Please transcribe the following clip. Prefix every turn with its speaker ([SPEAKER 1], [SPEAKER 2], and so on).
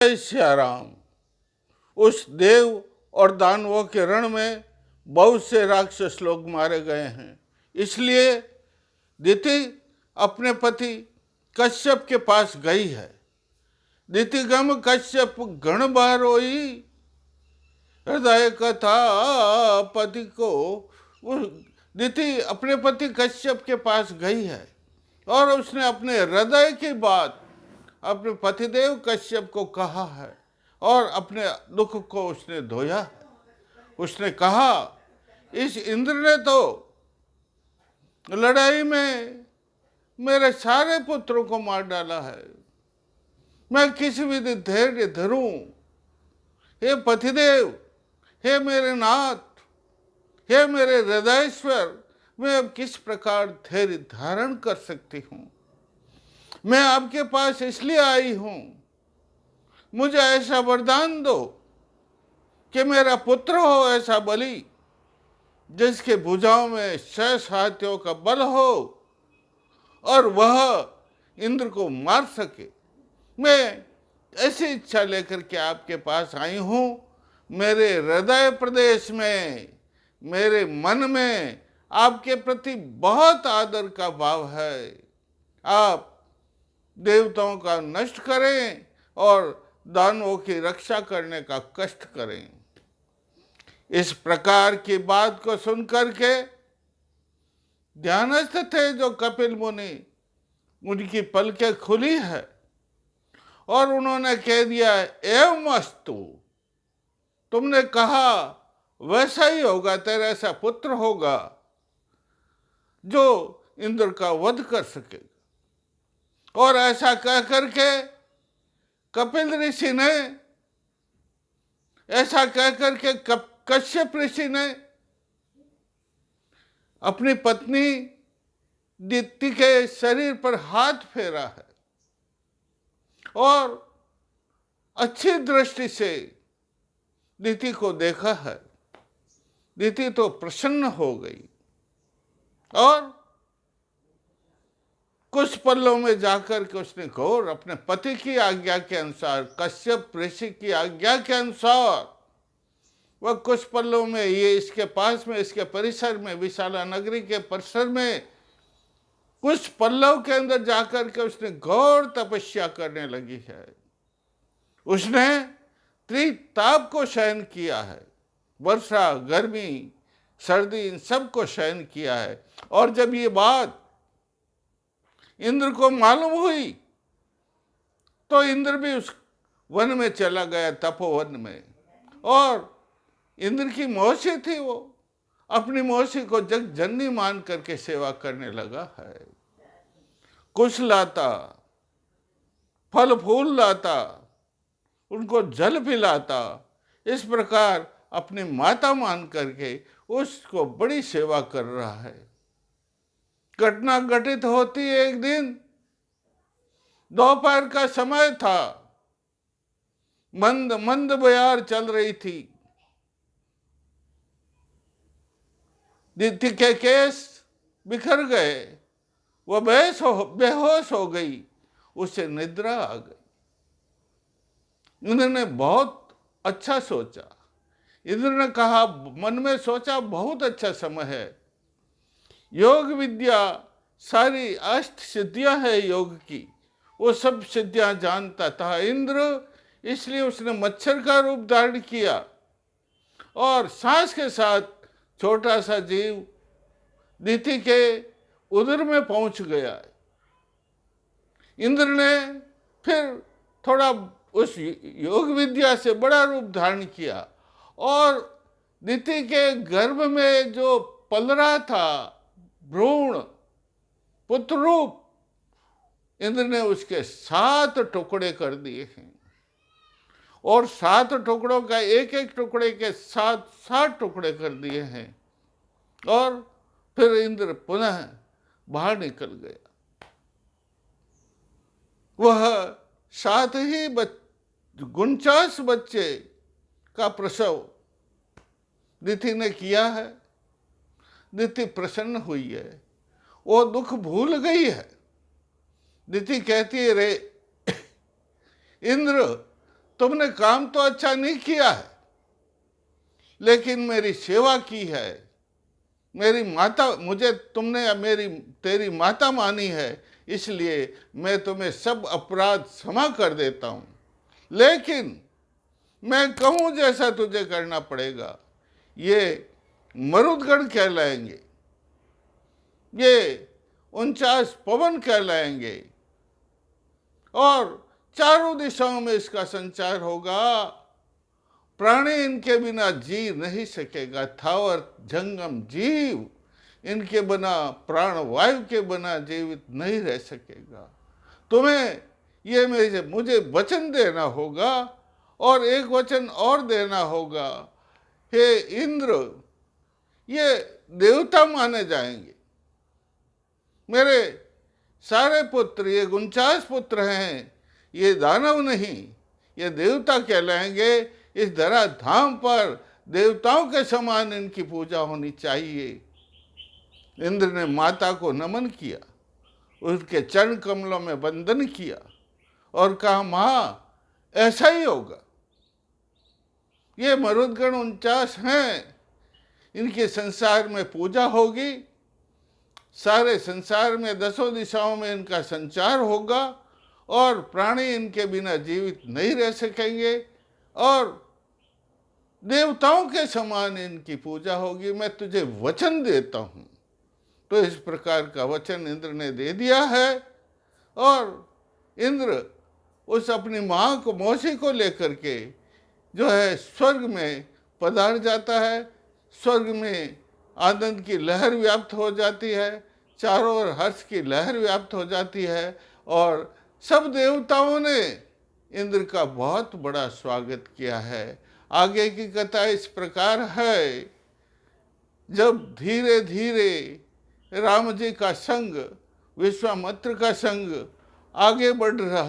[SPEAKER 1] जय सिया राम। उस देव और दानवों के रण में बहुत से राक्षस लोग मारे गए हैं। इसलिए दिति अपने पति कश्यप के पास गई है। दितिगम कश्यप गण बारोई, हृदय कथा पति को। दिति अपने पति कश्यप के पास गई है और उसने अपने हृदय की बात अपने पतिदेव कश्यप को कहा है और अपने दुख को उसने धोया है। उसने कहा, इस इंद्र ने तो लड़ाई में मेरे सारे पुत्रों को मार डाला है। मैं किसी विधि धैर्य धरूं? हे पतिदेव, हे मेरे नाथ, हे मेरे हृदयेश्वर, मैं अब किस प्रकार धैर्य धारण कर सकती हूं? मैं आपके पास इसलिए आई हूं, मुझे ऐसा वरदान दो कि मेरा पुत्र हो ऐसा बलि, जिसके भुजाओं में 6 हाथियों का बल हो और वह इंद्र को मार सके। मैं ऐसी इच्छा लेकर के आपके पास आई हूं। मेरे हृदय प्रदेश में, मेरे मन में आपके प्रति बहुत आदर का भाव है। आप देवताओं का नष्ट करें और दानवों की रक्षा करने का कष्ट करें। इस प्रकार की बात को सुनकर के ध्यानस्थ थे जो कपिल मुनि, उनकी पलकें खुली है और उन्होंने कह दिया, एवं अस्तु, तुमने कहा वैसा ही होगा, तेरा ऐसा पुत्र होगा जो इंद्र का वध कर सकेगा। और ऐसा कह करके कपिल ऋषि ने, ऐसा कह करके कश्यप ऋषि ने अपनी पत्नी दिति के शरीर पर हाथ फेरा है और अच्छी दृष्टि से दिति को देखा है। दिति तो प्रसन्न हो गई और कुछ पल्लों में जाकर के उसने घोर अपने पति की आज्ञा के अनुसार, कश्यप ऋषि की आज्ञा के अनुसार, वह कुछ पल्लों में, ये इसके पास में, इसके परिसर में, विशाला नगरी के परिसर में कुछ पल्लव के अंदर जाकर के उसने घोर तपस्या करने लगी है। उसने त्रिताप को सहन किया है, वर्षा, गर्मी, सर्दी, इन सब को सहन किया है। और जब ये बात इंद्र को मालूम हुई तो इंद्र भी उस वन में चला गया, तपोवन में। और इंद्र की मौसी थी, वो अपनी मौसी को जग जननी मान करके सेवा करने लगा है। कुश लाता, फल फूल लाता, उनको जल पिलाता, इस प्रकार अपनी माता मान करके उसको बड़ी सेवा कर रहा है। घटना घटित होती एक दिन, दोपहर का समय था, मंद मंद बयार चल रही थी। दिति के केस बिखर गए, वह बेहोश हो गई, उसे निद्रा आ गई। इंद्र ने बहुत अच्छा सोचा। इंद्र ने कहा, मन में सोचा, बहुत अच्छा समय है, योग विद्या, सारी अष्ट सिद्धियां है योग की, वो सब सिद्धियां जानता था इंद्र। इसलिए उसने मच्छर का रूप धारण किया और सांस के साथ छोटा सा जीव दिति के उदर में पहुंच गया। इंद्र ने फिर थोड़ा उस योग विद्या से बड़ा रूप धारण किया और दिति के गर्भ में जो पल रहा था भ्रूण, पुत्र रूप, इंद्र ने उसके 7 टुकड़े कर दिए हैं और 7 टुकड़ों का एक एक टुकड़े के 7 टुकड़े कर दिए हैं। और फिर इंद्र पुनः बाहर निकल गया। वह 7 ही 49 बच्चे का प्रसव दिति ने किया है। दिति प्रसन्न हुई है, वो दुख भूल गई है। दिति कहती है, रे इंद्र, तुमने काम तो अच्छा नहीं किया है, लेकिन मेरी सेवा की है, मेरी माता, मुझे तुमने मेरी तेरी माता मानी है, इसलिए मैं तुम्हें सब अपराध क्षमा कर देता हूं, लेकिन मैं कहूं जैसा तुझे करना पड़ेगा। ये मरुदगण कहलाएंगे, ये 49 पवन कहलाएंगे, और चारों दिशाओं में इसका संचार होगा। प्राणी इनके बिना जी नहीं सकेगा, थावर जंगम जीव इनके बिना, प्राण वायु के बिना जीवित नहीं रह सकेगा। तुम्हें ये मुझे वचन देना होगा, और एक वचन और देना होगा, हे इंद्र, ये देवता माने जाएंगे। मेरे सारे पुत्र, ये 49 पुत्र हैं, ये दानव नहीं, ये देवता कहलाएंगे। इस धरा धाम पर देवताओं के समान इनकी पूजा होनी चाहिए। इंद्र ने माता को नमन किया, उसके चरण कमलों में वंदन किया और कहा, माँ ऐसा ही होगा। ये मरुदगण 49 हैं, इनके संसार में पूजा होगी, सारे संसार में 10 दिशाओं में इनका संचार होगा, और प्राणी इनके बिना जीवित नहीं रह सकेंगे, और देवताओं के समान इनकी पूजा होगी। मैं तुझे वचन देता हूं। तो इस प्रकार का वचन इंद्र ने दे दिया है, और इंद्र उस अपनी माँ को, मौसी को लेकर के जो है स्वर्ग में पधार जाता है। स्वर्ग में आनंद की लहर व्याप्त हो जाती है, चारों ओर हर्ष की लहर व्याप्त हो जाती है, और सब देवताओं ने इंद्र का बहुत बड़ा स्वागत किया है। आगे की कथा इस प्रकार है, जब धीरे धीरे राम जी का संग, विश्वामित्र का संग आगे बढ़ रहा